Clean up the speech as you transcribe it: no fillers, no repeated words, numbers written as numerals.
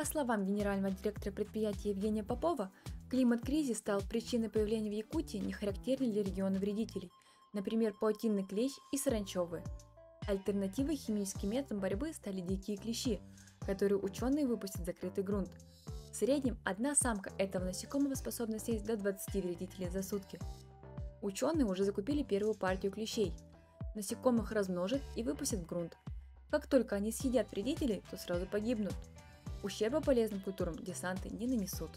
По словам генерального директора предприятия Евгения Попова, климат-кризис стал причиной появления в Якутии нехарактерных для региона вредителей, например, паутинный клещ и саранчевые. Альтернативой химическим методам борьбы стали дикие клещи, которые ученые выпустят в закрытый грунт. В среднем одна самка этого насекомого способна съесть до 20 вредителей за сутки. Ученые уже закупили первую партию клещей. Насекомых размножат и выпустят в грунт. Как только они съедят вредителей, то сразу погибнут. Ущерба полезным культурам десанты не нанесут.